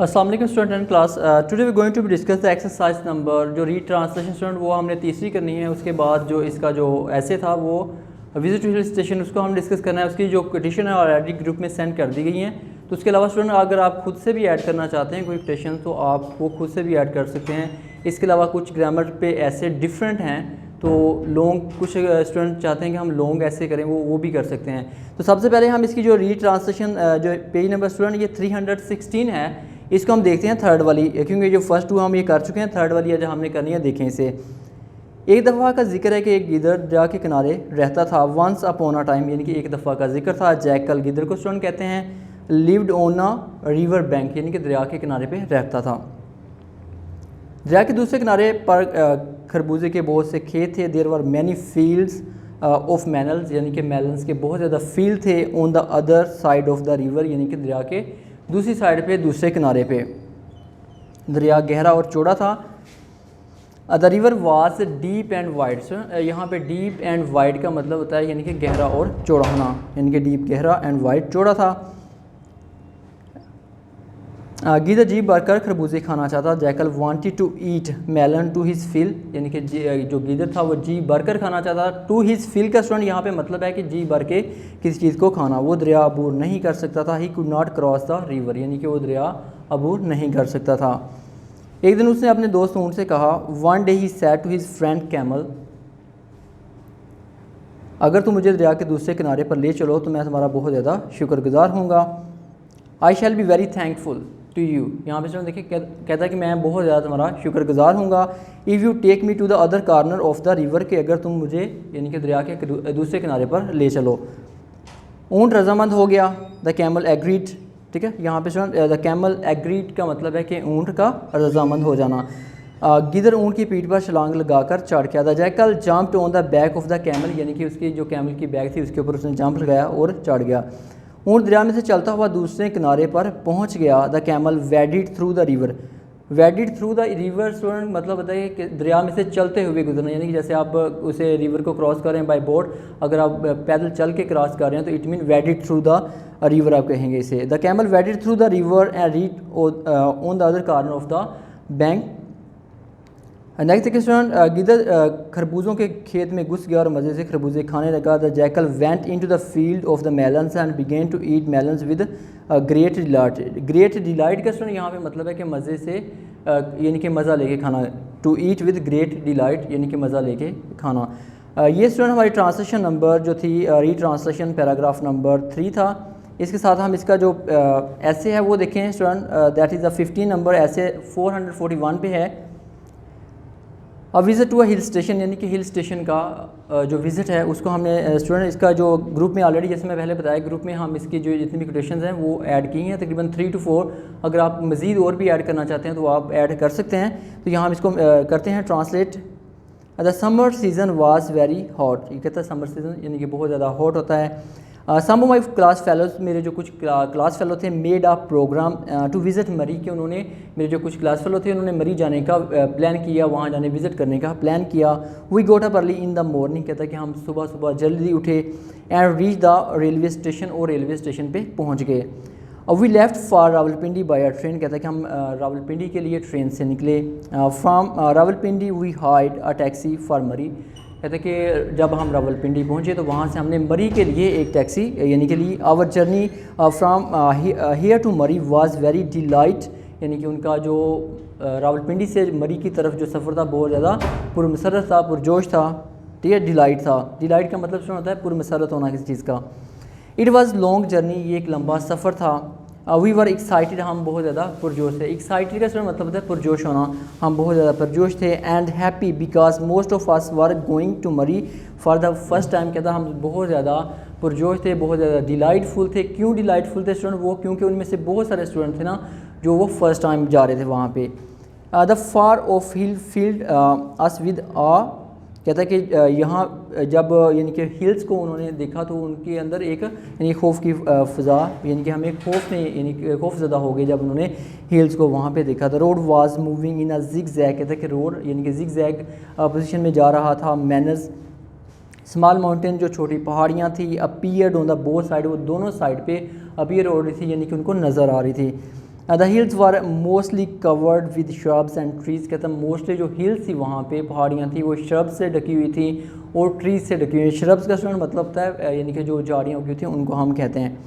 अस्सलाम वालेकुम student and class. Today we going to be discuss the exercise number जो retranslation student वो हमने तीसरी करनी है। उसके बाद जो इसका जो ऐसे था वो विजिट टू हिल स्टेशन उसको हम डिस्कस करना है। उसकी जो कोटेशन है ऑलरेडी ग्रुप में सेंड कर दी गई हैं। तो उसके अलावा स्टूडेंट अगर आप खुद से भी ऐड करना चाहते हैं कोई कोटेशन तो आप वो खुद से भी ऐड कर सकते हैं। इसके अलावा कुछ ग्रामर पे ऐसे डिफरेंट हैं तो लॉन्ग कुछ स्टूडेंट चाहते हैं कि हम लॉन्ग ऐसे करें वो भी कर सकते हैं। तो सबसे पहले हम इसकी जो रीट्रांसलेशन जो पेज नंबर स्टूडेंट ये 316 है, इसको हम देखते हैं थर्ड वाली, क्योंकि जो फर्स्ट टू हम ये कर चुके हैं, थर्ड वाली आज हमने करनी है। देखें इसे। एक दफ़ा का जिक्र है कि एक गिदर दरिया के किनारे रहता था। वंस अपॉन अ टाइम, यानी कि एक दफ़ा का जिक्र था। जैकल गिदर को स्टूडेंट कहते हैं। Lived on a river bank, यानी कि दरिया के किनारे पे रहता था। दरिया के दूसरे किनारे पर खरबूजे के बहुत से खेत थे। There were many fields of melons, यानी कि मेलन्स के बहुत ज़्यादा फील्ड थे। On the other side of the river, यानी कि दरिया के दूसरी साइड पे, दूसरे किनारे पे। दरिया गहरा और चौड़ा था। The river was deep and wide. यहाँ पे डीप एंड वाइड का मतलब होता है यानी कि गहरा और चौड़ा होना, यानी कि डीप गहरा एंड वाइड चौड़ा था। गिदर जी भरकर खरबूजे खाना चाहता। Jackal wanted to eat melon to his fill, यानी कि जो गिदर था वो जी भरकर खाना चाहता। टू हिज फिल का स्टूडेंट यहाँ पे मतलब है कि जी भर के किसी चीज़ को खाना। वो दरिया अबूर नहीं कर सकता था। He could not cross the river, यानी कि वो दरिया अबूर नहीं कर सकता था। एक दिन उसने अपने दोस्त ऊँट से कहा। One day he said to his friend camel, अगर तुम मुझे दरिया के दूसरे किनारे पर ले चलो तो मैं तुम्हारा बहुत ज़्यादा शुक्रगुजार हूँगा। I shall be very thankful to you, यहाँ पे स्टूडेंट देखिए कहता है कि मैं बहुत ज़्यादा तुम्हारा शुक्रगुजार हूँगा। If you take me to the other corner of the river, के अगर तुम मुझे यानी कि दरिया के दूसरे किनारे पर ले चलो। ऊँट रजामंद हो गया। द कैमल एग्रीड, ठीक है। यहाँ पे स्टूडेंट द कैमल एग्रीड का मतलब है कि ऊँट का रजामंद हो जाना। गिदर ऊँट की पीठ पर छलांग लगाकर चढ़ गया। The jackal jumped on the back of the camel, यानी कि उसकी जो कैमल की बैक थी उसके ऊपर उसने जंप लगाया और चढ़ गया। ऊँट दरिया में से चलता हुआ दूसरे किनारे पर पहुंच गया। The camel wedded through the river. Wedded through the river student मतलब बताइए कि दरिया में से चलते हुए गुजरना, यानी कि जैसे आप उसे रिवर को क्रॉस कर रहे हैं बाय बोट, अगर आप पैदल चल के क्रॉस कर रहे हैं तो it mean wedded through the river आप कहेंगे इसे। The camel wedded through the river and read on the other corner of the bank. Next देखिए स्टूडेंट, गिदर खरबूजों के खेत में घुस गया और मज़े से खरबूजे खाने लगा। The jackal went into the field of the melons and began to eat melons with great delight. Great delight का स्टूडेंट यहाँ पे मतलब है कि मज़े से यानी कि मज़ा लेके खाना। To eat with great delight यानी कि मज़ा लेके खाना। ये स्टूडेंट हमारी ट्रांसलेशन नंबर जो थी रीट्रांसलेशन पैराग्राफ नंबर 3 था। इसके साथ हम इसका जो ऐसे है वो देखें student, that is the 15 number ऐसे 441 पे है। A visit to a hill station, यानी कि हिल स्टेशन का जो विज़िट है उसको हमने स्टूडेंट इसका जो ग्रुप में ऑलरेडी जैसे मैं पहले बताया ग्रुप में हम इसकी जो जितनी भी कोटेशंस हैं वो ऐड की हैं तकरीबन 3 to 4। अगर आप मज़ीद और भी ऐड करना चाहते हैं तो आप ऐड कर सकते हैं। तो यहाँ हम इसको करते हैं translate. The summer season was very hot, ये कहता है समर सीज़न यानी कि बहुत ज़्यादा हॉट होता है। Some of my class fellows, मेरे जो कुछ क्लास फेलो थे, made a program to visit Murree, कि उन्होंने मेरे जो कुछ क्लास फेलो थे उन्होंने मरी जाने का प्लान किया, वहाँ जाने विज़िट करने का प्लान किया। We got up early in the morning, कहता है कि हम सुबह सुबह जल्दी उठे। And reach the railway station, और रेलवे स्टेशन पे पहुँच गए। We left for Rawalpindi by a train, कहता है कि हम रावलपिंडी के लिए ट्रेन से निकले। From Rawalpindi we hired a taxi for Murree, कहते हैं कि जब हम रावलपिंडी पहुंचे तो वहाँ से हमने मरी के लिए एक टैक्सी यानी कि ली। Our journey from here to Murree was very delight, यानी कि उनका जो रावलपिंडी से मरी की तरफ जो सफ़र था बहुत ज़्यादा पुरमसरत था, पुरजोश था, ठीक है। डिलाइट था, डिलाइट का मतलब क्या होता है? पुरमसरत होना किसी चीज़ का। इट वाज लॉन्ग जर्नी, ये एक लंबा सफ़र था। वी वर एक्साइटेड, हम बहुत ज़्यादा पुरजोश थे। एक्साइटेड का स्टूडेंट मतलब होता है पुरजोश होना, हम बहुत ज़्यादा पुरजोश थे। And happy because most of us were going to Murree for the first time, कहता हम बहुत ज़्यादा पुरजोश थे, बहुत ज़्यादा डिलाइटफुल थे। क्यों डिलाइटफुल थे स्टूडेंट? वो क्योंकि उनमें से बहुत सारे स्टूडेंट थे ना जो वो फर्स्ट टाइम जा रहे थे वहाँ पे। The far of hill filled us with awe, कहता है कि यहाँ जब यानी कि हिल्स को उन्होंने देखा तो उनके अंदर एक यानी खौफ की फ़ज़ा, यानी कि हमें खौफ में यानी खौफ ज़्यादा हो गए जब उन्होंने हिल्स को वहाँ पे देखा। The road was moving in a zigzag, कहता है कि रोड यानी कि जिग जैग पोजीशन में जा रहा था। मैनर्स स्मॉल माउंटेन, जो छोटी पहाड़ियाँ थी, appeared on the both side, वो दोनों साइड पे अपीयर हो रही थी यानी कि उनको नज़र आ रही थी। The hills were mostly covered with shrubs and trees, कहता है मोस्टली जो हिल्स थी वहाँ पे पहाड़ियाँ थी वो श्रब्स से ढकी हुई थी और ट्रीज़ से ढकी हुई। श्रब्स का स्टूडेंट मतलब होता है यानी कि जो झाड़ियाँ उगी थी उनको हम कहते हैं।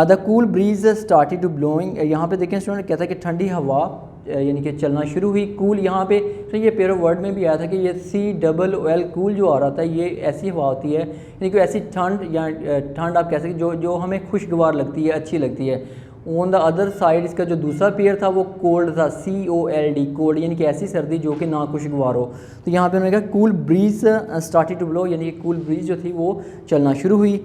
The cool breeze started to blowing, यहाँ पे देखें स्टूडेंट कहता है कि ठंडी हवा यानी कि चलना शुरू हुई। कूल यहाँ पे तो ये पेयर ऑफ वर्ड में भी आया था कि ये COOL कूल जो आ रहा था ये ऐसी हवा होती है यानी कि ऐसी ठंड या ठंड आप कह सकते जो हमें खुशगवार लगती है, अच्छी लगती है। ऑन द अदर साइड इसका जो दूसरा पेयर था वो कोल्ड था, COLD कोल्ड, यानी कि ऐसी सर्दी जो कि ना खुशगवार हो। तो यहाँ पे उन्होंने कहा cool breeze started to blow, यानी कि कूल ब्रीज जो थी वो चलना शुरू हुई।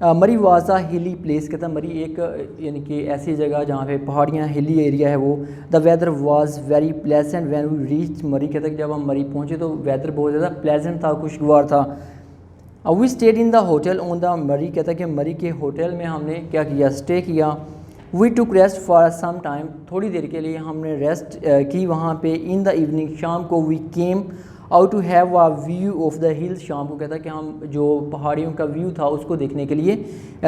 मरी वाज अ हिली प्लेस, कहता है मरी एक यानी कि ऐसी जगह जहाँ पे पहाड़ियाँ हिली एरिया है वो। The weather was very pleasant when we reach Murree, कहता है कि जब हम मरी पहुँचे तो वेदर बहुत ज़्यादा प्लेजेंट था, खुशगवार था। We stayed in the hotel on the Murree, कहता है कि मरी के होटल में हमने क्या किया, स्टे किया। We took rest for some time, थोड़ी देर के लिए हमने रेस्ट की वहाँ पे। इन द इवनिंग, शाम को, we came out to have a view of the hills, शाम को कहता है कि हम जो पहाड़ियों का व्यू था उसको देखने के लिए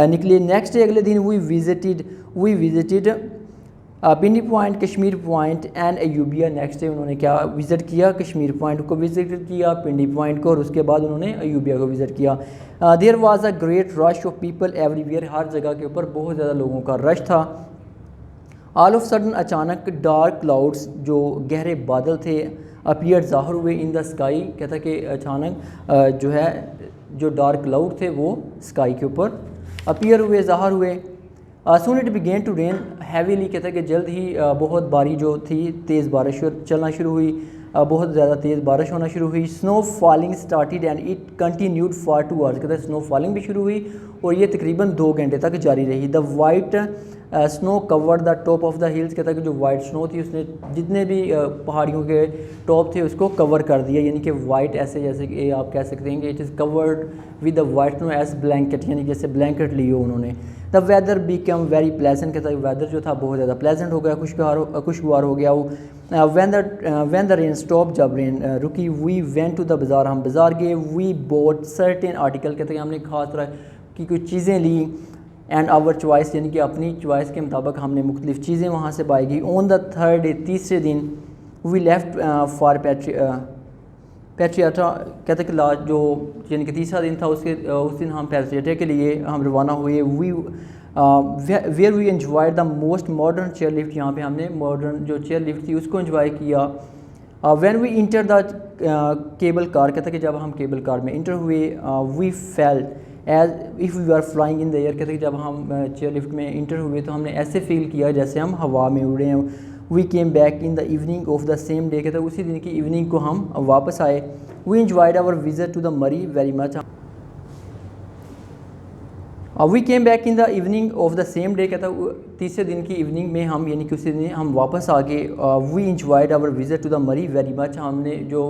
निकले। नेक्स्ट डे, अगले दिन, we visited Pindi point, Kashmir point and Ayubia. Next day उन्होंने क्या विज़िट किया, कश्मीर पॉइंट को विज़िट किया, पिंडी पॉइंट को, और उसके बाद उन्होंने अयूबिया को विज़िट किया। There was a great rush of people everywhere, हर जगह के ऊपर बहुत ज़्यादा लोगों का रश था। ऑल ऑफ सडन, अचानक, डार्क क्लाउड्स, जो गहरे बादल थे, अपीयर ज़ाहिर हुए इन द स्काई, कहता कि अचानक जो है जो डार्क क्लाउड थे वो स्काई के ऊपर अपीयर हुए, ज़ाहिर हुए। Soon it began to rain heavily, कहता है कि जल्द ही बहुत बारी जो थी तेज़ बारिश चलना शुरू हुई, बहुत ज़्यादा तेज़ बारिश होना शुरू हुई। Snow falling started and it continued for 2 hours, कहता है स्नो फॉलिंग भी शुरू हुई और ये तकरीबन 2 घंटे तक जारी रही। The white snow covered the top of the hills, कहता है कि जो वाइट स्नो थी उसने जितने भी पहाड़ियों के टॉप थे उसको कवर कर दिया, यानी कि वाइट ऐसे जैसे कि आप कह सकते हैं कि it is covered with the white snow as blanket, यानी जैसे ब्लैंकेट लियो उन्होंने। The weather become very pleasant, कहता है वेदर जो था बहुत ज़्यादा प्लेजेंट हो गया, खुशगवार हो गया वो। व्हेन द रेन स्टॉप, जब रेन रुकी। वी वेंट टू द बाज़ार, हम बाज़ार गए। वी बोट सर्टेन आर्टिकल, कहते हैं हमने खास तरह की कुछ चीज़ें ली। एंड आवर चॉइस, यानी कि अपनी चॉइस के मुताबिक हमने मुख्तलिफ़ चीज़ें वहाँ से पाई गई। ऑन द थर्ड डे, तीसरे दिन, वी लेफ्ट फॉर पैट्रियाटा, कहते हैं कि लास्ट जो यानी कि तीसरा दिन था उस दिन हम पैट्रियाटा के लिए हम रवाना हुए। Where we enjoyed the most modern chair lift, यहाँ पे हमने मॉडर्न जो चेयर लिफ्ट थी उसको एंजॉय किया। When we enter the cable car, कहता है कि जब हम केबल कार में इंटर हुए। We felt as if we are flying in the air, कहते हैं कि जब हम चेयर लिफ्ट में इंटर हुए तो हमने ऐसे फील किया जैसे हम हवा में उड़े हैं। We came back in the evening of the same day, कहते हैं उसी दिन की इवनिंग को हम वापस आए। We enjoyed our visit to the Murree very much. We came back in the evening of the same day, कहता है तीसरे दिन की इवनिंग में हम यानी कि उसी दिन हम वापस आ गए। We enjoyed our visit to the Murree very much, हमने जो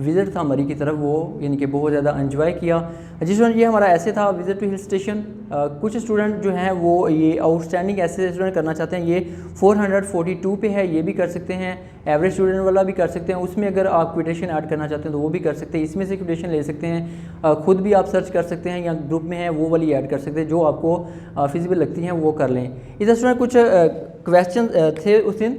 विज़िट था मरी की तरफ वो यानी कि बहुत ज़्यादा एंजॉय किया। जी स्टूडेंट, ये हमारा ऐसे था विजिट टू हिल स्टेशन। कुछ स्टूडेंट जो हैं वो ये आउटस्टैंडिंग ऐसे स्टूडेंट करना चाहते हैं, ये 442 पे है, ये भी कर सकते हैं। एवरेज स्टूडेंट वाला भी कर सकते हैं, उसमें अगर आप क्विटेशन ऐड करना चाहते हैं तो वो भी कर सकते हैं। इसमें से क्विटेशन ले सकते हैं, खुद भी आप सर्च कर सकते हैं या ग्रुप में है वो वाली ऐड कर सकते हैं, जो आपको फिजिबल लगती हैं वो कर लें। इस स्टूडेंट कुछ क्वेश्चन थे उस दिन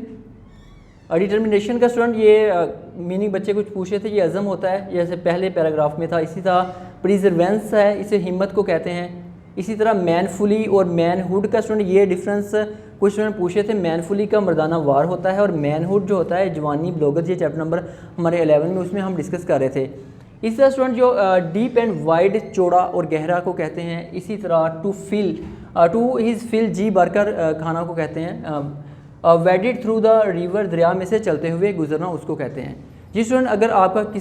डिटर्मिनेशन का। स्टूडेंट ये मीनिंग बच्चे कुछ पूछे थे, ये अज़म होता है जैसे पहले पैराग्राफ में था, इसी तरह प्रिजर्वेंस है, इसे हिम्मत को कहते हैं। इसी तरह मैनफुली और मैनहुड का स्टूडेंट ये डिफरेंस कुछ स्टूडेंट पूछे थे। मैनफुली का मर्दाना वार होता है और मैनहुड जो होता है जवानी ब्लोगत, ये चैप्टर नंबर हमारे 11 में उसमें हम डिस्कस कर रहे थे। इसी तरह स्टूडेंट जो डीप एंड वाइड, चौड़ा और गहरा को कहते हैं। इसी तरह टू हिज फिल, जी भरकर खाना को कहते हैं। वेडिड थ्रू द रिवर, दरिया में से चलते हुए गुजरना उसको कहते हैं। जी स्टूडेंट, अगर आपका